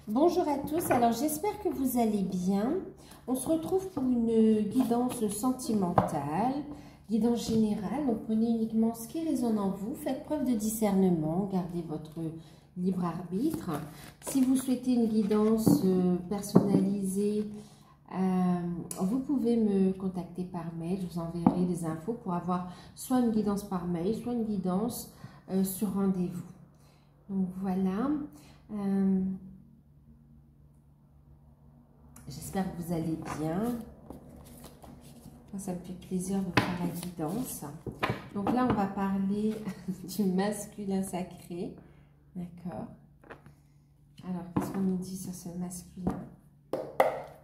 Bonjour à tous, alors j'espère que vous allez bien. On se retrouve pour une guidance sentimentale, guidance générale. Donc prenez uniquement ce qui résonne en vous, faites preuve de discernement, gardez votre libre arbitre. Si vous souhaitez une guidance personnalisée, vous pouvez me contacter par mail, je vous enverrai des infos pour avoir soit une guidance par mail, soit une guidance sur rendez-vous. Donc voilà. J'espère que vous allez bien. Moi, ça me fait plaisir de faire la guidance. Donc là, on va parler du masculin sacré. D'accord. Alors, qu'est-ce qu'on nous dit sur ce masculin?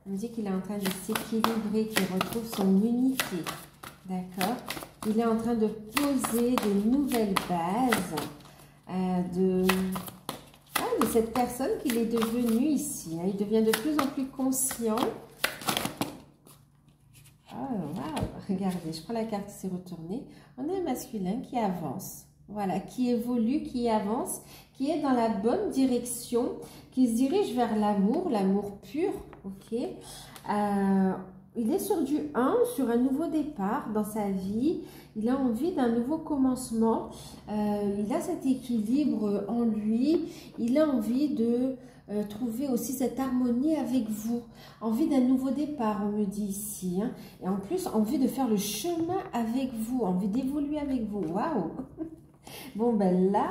On nous dit qu'il est en train de s'équilibrer, qu'il retrouve son unité. D'accord. Il est en train de poser de nouvelles bases de cette personne qu'il est devenu ici. Il devient de plus en plus conscient. Oh, wow. Regardez, je prends la carte qui s'est retournée. On a un masculin qui avance. Voilà, qui évolue, qui avance, qui est dans la bonne direction, qui se dirige vers l'amour, l'amour pur. Ok. Il est sur du 1, sur un nouveau départ dans sa vie. Il a envie d'un nouveau commencement. Il a cet équilibre en lui. Il a envie de trouver aussi cette harmonie avec vous. Envie d'un nouveau départ, on me dit ici. Hein. Et en plus, envie de faire le chemin avec vous. Envie d'évoluer avec vous. Waouh! Bon, ben là,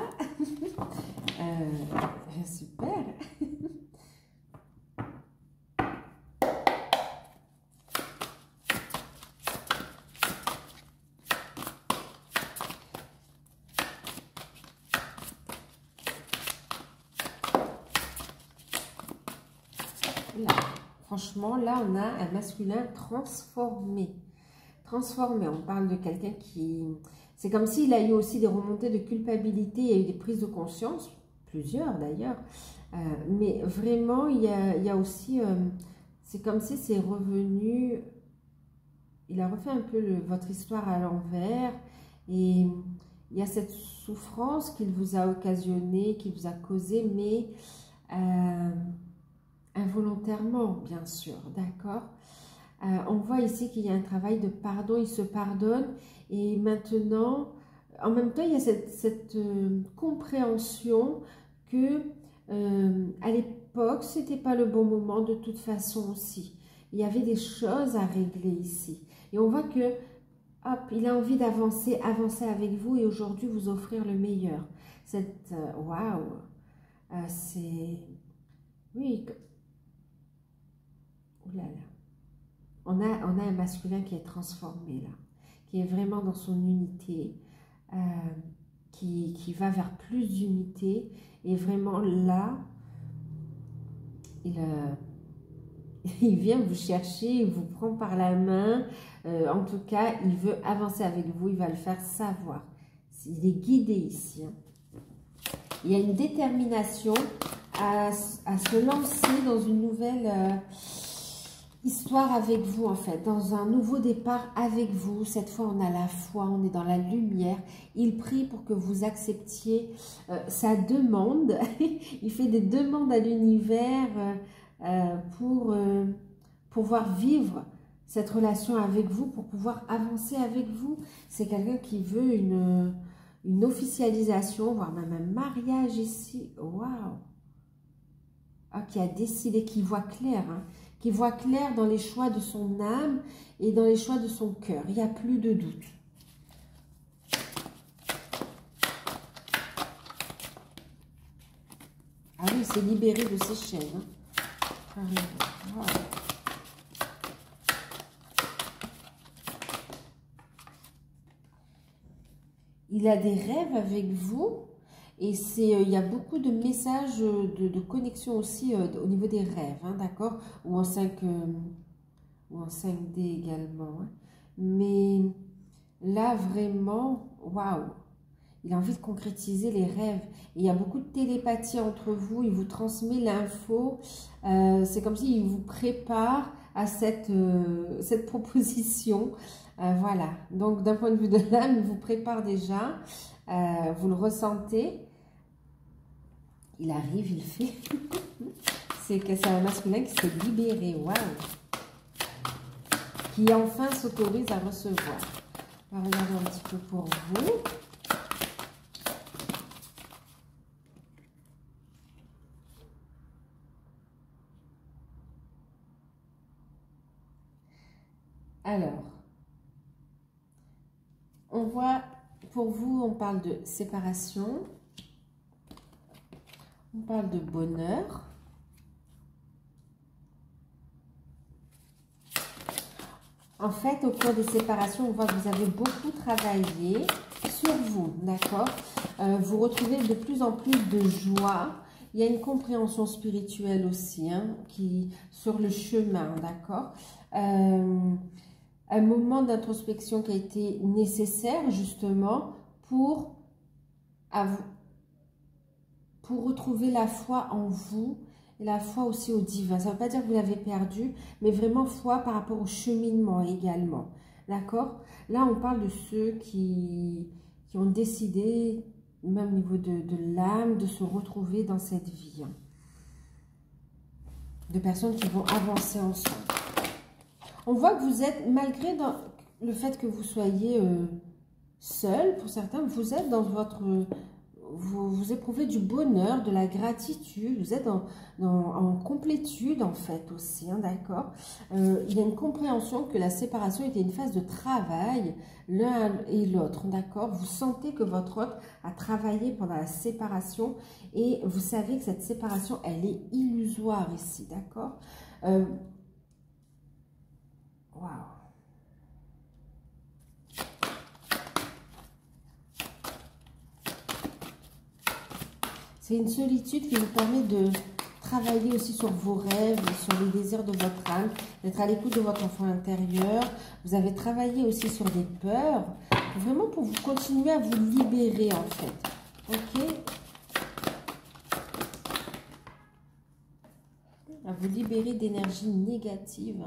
super. Là, franchement, là, on a un masculin transformé. Transformé, on parle de quelqu'un qui... C'est comme s'il a eu aussi des remontées de culpabilité, il y a eu des prises de conscience, plusieurs d'ailleurs. Mais vraiment, il y a aussi... c'est comme si c'est revenu... Il a refait un peu votre histoire à l'envers. Et il y a cette souffrance qu'il vous a occasionnée, qu'il vous a causée, mais... involontairement, bien sûr, d'accord. On voit ici qu'il y a un travail de pardon, il se pardonne et maintenant, en même temps, il y a cette compréhension que à l'époque, c'était pas le bon moment de toute façon aussi. Il y avait des choses à régler ici. Et on voit que, hop, il a envie d'avancer, avancer avec vous et aujourd'hui vous offrir le meilleur. Cette, waouh, c'est, oui, ouh là là. On a un masculin qui est transformé là, qui est vraiment dans son unité, qui va vers plus d'unité. Et vraiment là, il vient vous chercher, il vous prend par la main. En tout cas, il veut avancer avec vous, il va le faire savoir. Il est guidé ici. Hein. Il y a une détermination à se lancer dans une nouvelle... histoire avec vous en fait, dans un nouveau départ avec vous. Cette fois on a la foi, on est dans la lumière. Il prie pour que vous acceptiez sa demande. Il fait des demandes à l'univers pour pouvoir vivre cette relation avec vous, pour pouvoir avancer avec vous. C'est quelqu'un qui veut une officialisation, voire même un mariage ici. Waouh! Ah, qui a décidé, qui voit clair, hein, qui voit clair dans les choix de son âme et dans les choix de son cœur. Il n'y a plus de doute. Ah oui, c'est libéré de ses chaînes. Hein. Voilà. Il a des rêves avec vous. Et il y a beaucoup de messages de connexion aussi au niveau des rêves, hein, d'accord? Ou en 5D également. Hein. Mais là, vraiment, waouh! Il a envie de concrétiser les rêves. Et il y a beaucoup de télépathie entre vous. Il vous transmet l'info. C'est comme s'il vous prépare à cette proposition. Voilà. Donc, d'un point de vue de l'âme, il vous prépare déjà. Vous le ressentez. Il arrive, il fait. C'est que c'est un masculin qui s'est libéré. Waouh! Qui enfin s'autorise à recevoir. On va regarder un petit peu pour vous. Alors, on voit, pour vous, on parle de séparation, on parle de bonheur, en fait, au cours des séparations, on voit que vous avez beaucoup travaillé sur vous, d'accord? Vous retrouvez de plus en plus de joie. Il y a une compréhension spirituelle aussi, hein, sur le chemin, d'accord? Un moment d'introspection qui a été nécessaire, justement, pour retrouver la foi en vous, et la foi aussi au divin. Ça ne veut pas dire que vous l'avez perdu, mais vraiment foi par rapport au cheminement également. D'accord? Là, on parle de ceux qui ont décidé, même au niveau de l'âme, de se retrouver dans cette vie. Hein. De personnes qui vont avancer ensemble. On voit que vous êtes, malgré le fait que vous soyez seul, pour certains, vous êtes dans votre... Vous éprouvez du bonheur, de la gratitude, vous êtes en complétude en fait aussi, hein, d'accord? Il y a une compréhension que la séparation était une phase de travail l'un et l'autre, d'accord? Vous sentez que votre hôte a travaillé pendant la séparation et vous savez que cette séparation, elle est illusoire ici, d'accord? Waouh! C'est une solitude qui vous permet de travailler aussi sur vos rêves, sur les désirs de votre âme, d'être à l'écoute de votre enfant intérieur. Vous avez travaillé aussi sur des peurs, vraiment pour vous continuer à vous libérer en fait. Ok? À vous libérer d'énergies négatives.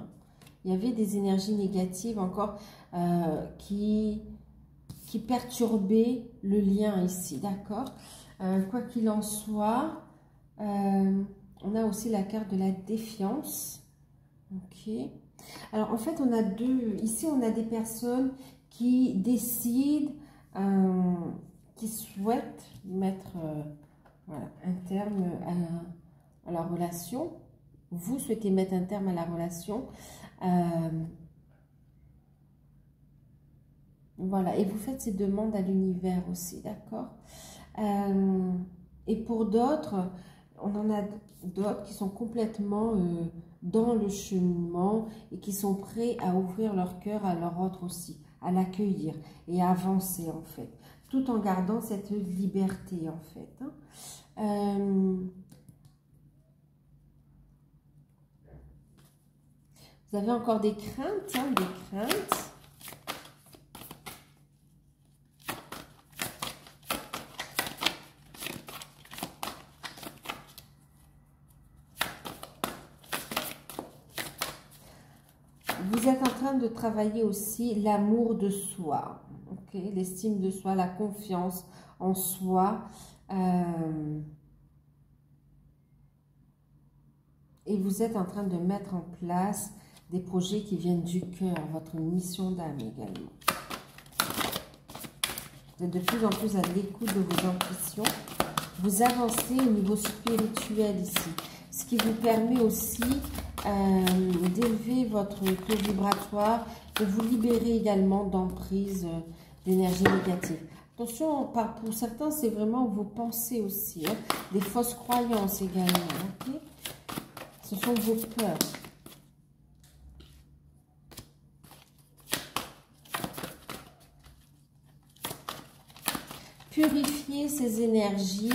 Il y avait des énergies négatives encore qui perturbaient le lien ici, d'accord? Quoi qu'il en soit, on a aussi la carte de la défiance. Ok. Alors, en fait, on a ici, on a des personnes qui décident, qui souhaitent mettre voilà, un terme à la relation. Vous souhaitez mettre un terme à la relation. Voilà. Et vous faites ces demandes à l'univers aussi, d'accord ? Et pour d'autres, on en a d'autres qui sont complètement dans le cheminement et qui sont prêts à ouvrir leur cœur à leur autre aussi, à l'accueillir et à avancer en fait, tout en gardant cette liberté en fait. Hein. Vous avez encore des craintes, hein, des craintes. Vous êtes en train de travailler aussi l'amour de soi, okay? L'estime de soi, la confiance en soi. Et vous êtes en train de mettre en place des projets qui viennent du cœur, votre mission d'âme également. Vous êtes de plus en plus à l'écoute de vos intuitions. Vous avancez au niveau spirituel ici, ce qui vous permet aussi d'élever votre taux vibratoire, de vous libérer également d'emprise d'énergie négative. Attention, pour certains, c'est vraiment vos pensées aussi, hein, des fausses croyances également. Okay? Ce sont vos peurs. Purifier ces énergies,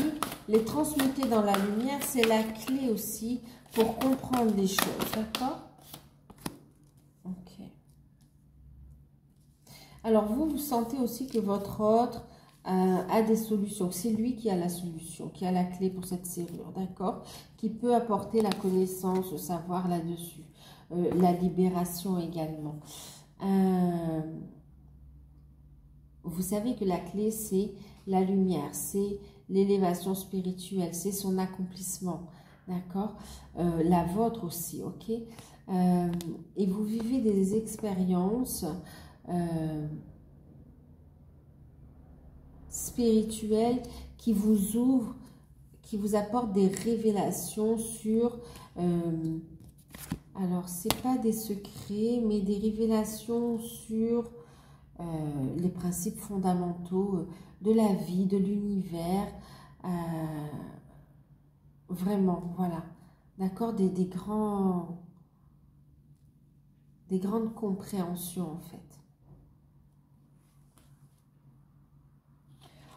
les transmuter dans la lumière, c'est la clé aussi pour comprendre les choses, d'accord? Ok. Alors, vous sentez aussi que votre autre a des solutions. C'est lui qui a la solution, qui a la clé pour cette serrure, d'accord? Qui peut apporter la connaissance, le savoir là-dessus. La libération également. Vous savez que la clé, c'est la lumière, c'est l'élévation spirituelle, c'est son accomplissement. d'accord, la vôtre aussi, ok, et vous vivez des expériences spirituelles qui vous ouvrent, qui vous apportent des révélations sur, alors c'est pas des secrets, mais des révélations sur les principes fondamentaux de la vie, de l'univers, vraiment, voilà, d'accord, des grandes compréhensions en fait.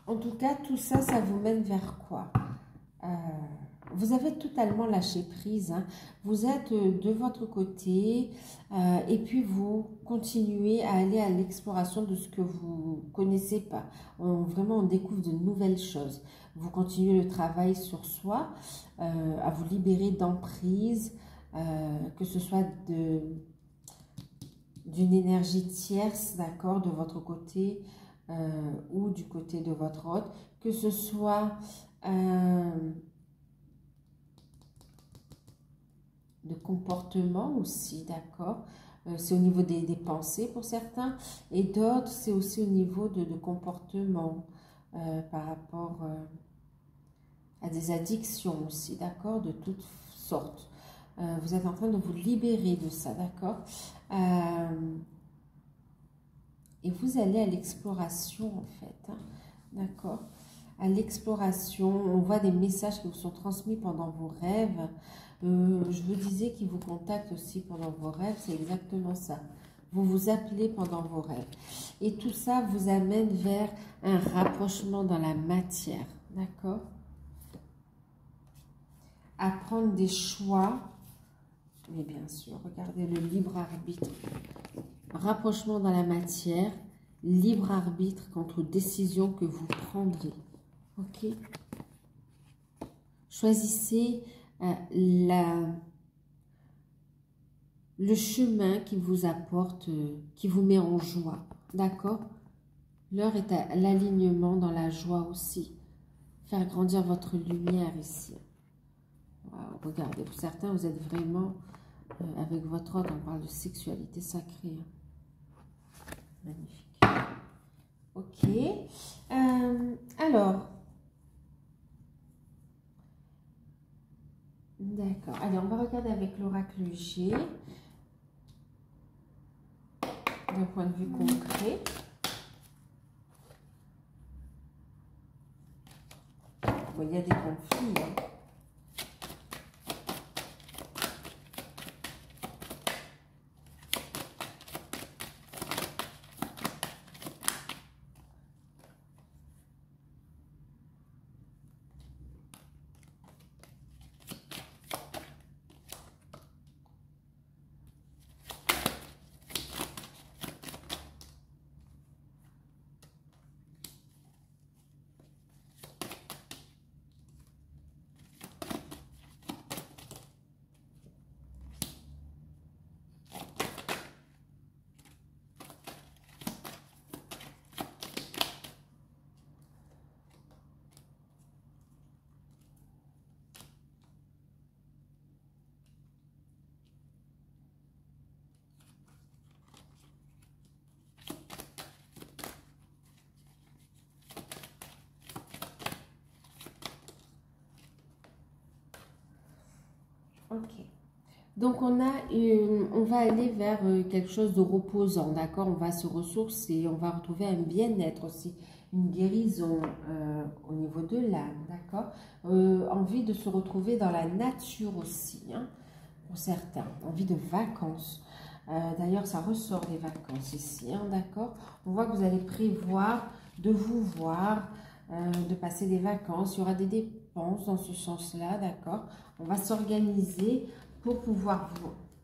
En tout cas, tout ça, ça vous mène vers quoi? Vous avez totalement lâché prise, hein. Vous êtes de votre côté et puis vous continuez à aller à l'exploration de ce que vous ne connaissez pas. Vraiment, on découvre de nouvelles choses. Vous continuez le travail sur soi, à vous libérer d'emprise, que ce soit d'une énergie tierce, d'accord, de votre côté ou du côté de votre hôte, que ce soit de comportement aussi, d'accord, c'est au niveau des pensées pour certains, et d'autres, c'est aussi au niveau de comportement par rapport à des addictions aussi, d'accord, de toutes sortes. Vous êtes en train de vous libérer de ça, d'accord, et vous allez à l'exploration en fait, hein, d'accord, à l'exploration. On voit des messages qui vous sont transmis pendant vos rêves. Je vous disais qu'ils vous contactent aussi pendant vos rêves, c'est exactement ça. Vous vous appelez pendant vos rêves. Et tout ça vous amène vers un rapprochement dans la matière, d'accord? À prendre des choix, mais bien sûr, regardez le libre arbitre. Rapprochement dans la matière, libre arbitre contre décision que vous prendrez. Ok? Choisissez le chemin qui vous apporte, qui vous met en joie. D'accord? L'heure est à l'alignement dans la joie aussi. Faire grandir votre lumière ici. Wow, regardez, pour certains, vous êtes vraiment avec votre ordre, on parle de sexualité sacrée. Magnifique. Ok. Alors, d'accord. Allez, on va regarder avec l'oracle G. D'un point de vue concret. Bon, il y a des conflits. Hein. Ok. Donc, on va aller vers quelque chose de reposant, d'accord? On va se ressourcer, on va retrouver un bien-être aussi, une guérison au niveau de l'âme, d'accord? Envie de se retrouver dans la nature aussi, hein, pour certains. Envie de vacances. D'ailleurs, ça ressort des vacances ici, hein, d'accord? On voit que vous allez prévoir de vous voir, de passer des vacances. Il y aura des dépenses dans ce sens-là, d'accord? On va s'organiser pour pouvoir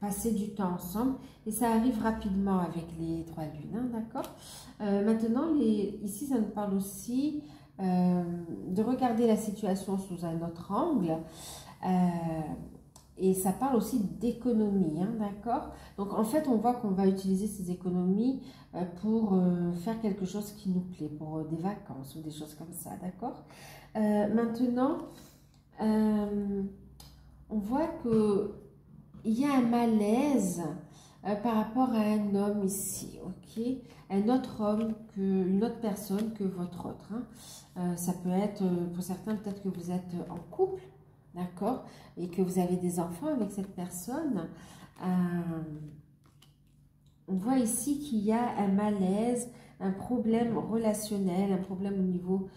passer du temps ensemble. Et ça arrive rapidement avec les 3 lunes, hein, d'accord? Maintenant, ici, ça nous parle aussi de regarder la situation sous un autre angle. Et ça parle aussi d'économie, hein, d'accord? Donc, en fait, on voit qu'on va utiliser ces économies pour faire quelque chose qui nous plaît, pour des vacances ou des choses comme ça, d'accord? Maintenant, on voit qu'il y a un malaise par rapport à un homme ici, ok? Un autre homme, une autre personne que votre autre. Hein. Ça peut être, pour certains, peut-être que vous êtes en couple, d'accord? Et que vous avez des enfants avec cette personne. On voit ici qu'il y a un malaise, un problème relationnel, un problème au niveau...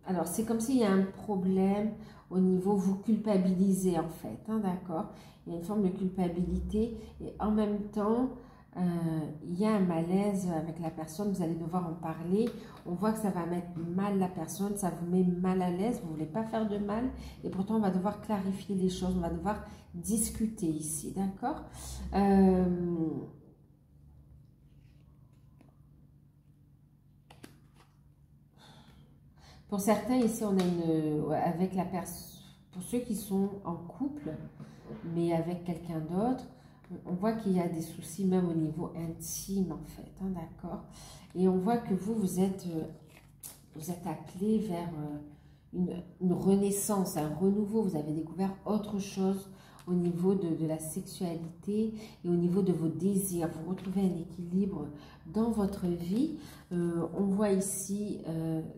alors, c'est comme s'il y a un problème au niveau, vous culpabilisez en fait, hein, d'accord? Il y a une forme de culpabilité et en même temps, il y a un malaise avec la personne, vous allez devoir en parler. On voit que ça va mettre mal la personne, ça vous met mal à l'aise, vous ne voulez pas faire de mal et pourtant on va devoir clarifier les choses, on va devoir discuter ici, d'accord? Pour certains, ici, on a avec la personne, pour ceux qui sont en couple, mais avec quelqu'un d'autre, on voit qu'il y a des soucis même au niveau intime, en fait, hein, d'accord? Et on voit que vous êtes appelé vers une renaissance, un renouveau. Vous avez découvert autre chose au niveau de la sexualité et au niveau de vos désirs. Vous retrouvez un équilibre dans votre vie. On voit ici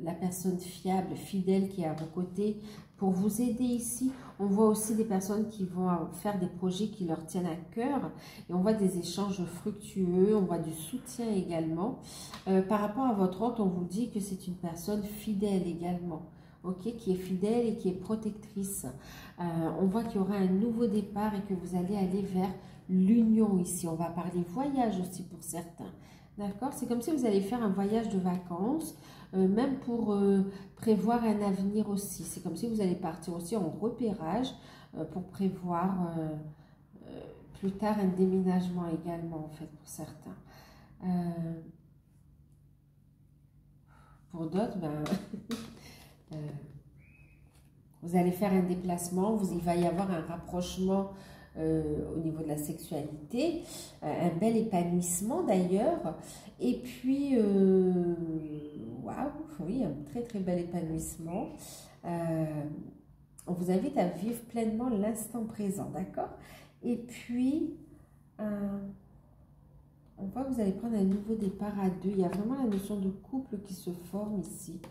la personne fiable, fidèle qui est à vos côtés pour vous aider ici. On voit aussi des personnes qui vont faire des projets qui leur tiennent à cœur. Et on voit des échanges fructueux, on voit du soutien également. Par rapport à votre hôte, on vous dit que c'est une personne fidèle également. Okay, qui est fidèle et qui est protectrice. On voit qu'il y aura un nouveau départ et que vous allez aller vers l'union ici. On va parler voyage aussi pour certains. D'accord? C'est comme si vous allez faire un voyage de vacances, même pour prévoir un avenir aussi. C'est comme si vous allez partir aussi en repérage pour prévoir plus tard un déménagement également, en fait, pour certains. Pour d'autres, ben... vous allez faire un déplacement, il va y avoir un rapprochement au niveau de la sexualité, un bel épanouissement d'ailleurs, et puis, waouh, oui, un très très bel épanouissement. On vous invite à vivre pleinement l'instant présent, d'accord? Et puis, on voit que vous allez prendre un nouveau départ à deux. Il y a vraiment la notion de couple qui se forme ici.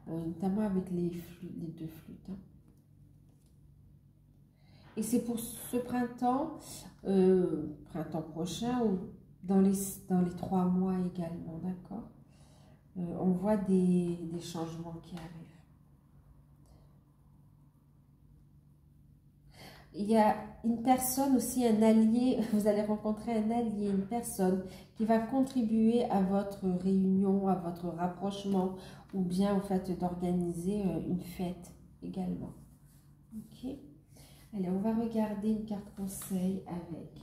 Notamment avec les deux flûtes. Hein. Et c'est pour ce printemps, printemps prochain ou dans les 3 mois également, d'accord? On voit des changements qui arrivent. Il y a une personne aussi, un allié, vous allez rencontrer un allié, une personne qui va contribuer à votre réunion, à votre rapprochement, ou bien au fait d'organiser une fête également. Ok. Allez, on va regarder une carte conseil avec.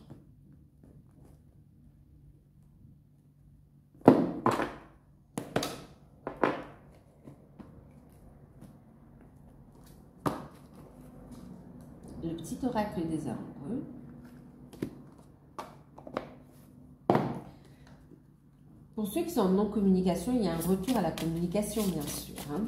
Le petit oracle des amoureux. Pour ceux qui sont en non-communication, il y a un retour à la communication, bien sûr. Hein.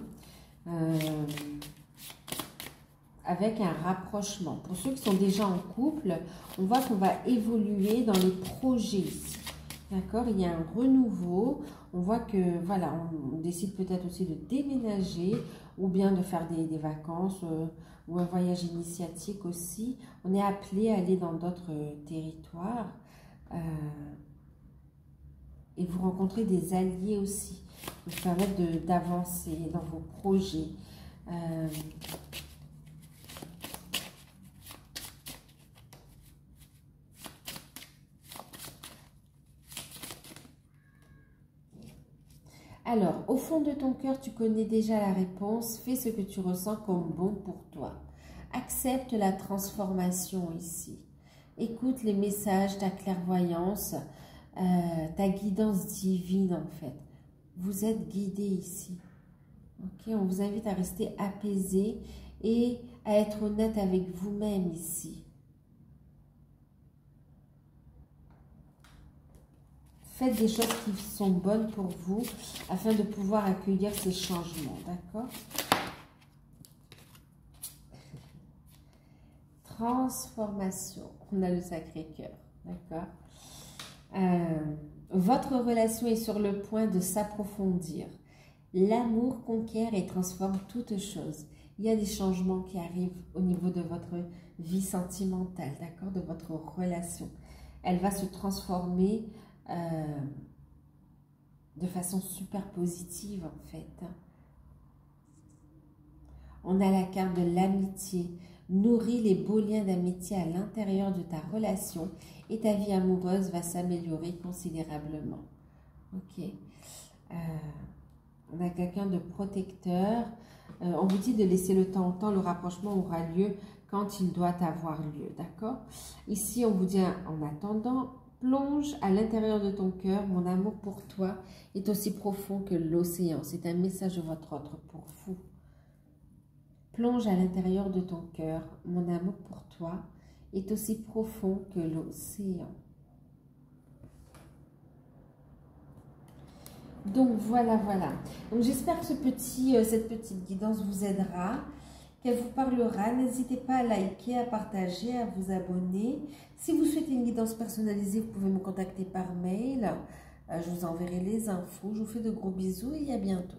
Avec un rapprochement. Pour ceux qui sont déjà en couple, on voit qu'on va évoluer dans les projets ici. D'accord? Il y a un renouveau. On voit que, voilà, on décide peut-être aussi de déménager ou bien de faire des vacances ou un voyage initiatique aussi. On est appelé à aller dans d'autres territoires et vous rencontrez des alliés aussi qui vous permettent d'avancer dans vos projets. Alors, au fond de ton cœur, tu connais déjà la réponse. Fais ce que tu ressens comme bon pour toi. Accepte la transformation ici. Écoute les messages, ta clairvoyance, ta guidance divine en fait. Vous êtes guidé ici. Okay? On vous invite à rester apaisé et à être honnête avec vous-même ici. Faites des choses qui sont bonnes pour vous afin de pouvoir accueillir ces changements, d'accord? transformation. On a le Sacré-Cœur, d'accord? Votre relation est sur le point de s'approfondir. L'amour conquiert et transforme toutes choses. Il y a des changements qui arrivent au niveau de votre vie sentimentale, d'accord? De votre relation. Elle va se transformer de façon super positive, en fait. On a la carte de l'amitié. Nourris les beaux liens d'amitié à l'intérieur de ta relation et ta vie amoureuse va s'améliorer considérablement. Ok. On a quelqu'un de protecteur. On vous dit de laisser le temps au temps. Le rapprochement aura lieu quand il doit avoir lieu. D'accord? Ici, on vous dit en attendant, plonge à l'intérieur de ton cœur. Mon amour pour toi est aussi profond que l'océan. C'est un message de votre autre pour vous. Plonge à l'intérieur de ton cœur. Mon amour pour toi est aussi profond que l'océan. Donc voilà. Donc j'espère que cette petite guidance vous aidera, qu'elle vous parlera. N'hésitez pas à liker, à partager, à vous abonner. Si vous souhaitez une guidance personnalisée, vous pouvez me contacter par mail. Je vous enverrai les infos. Je vous fais de gros bisous et à bientôt.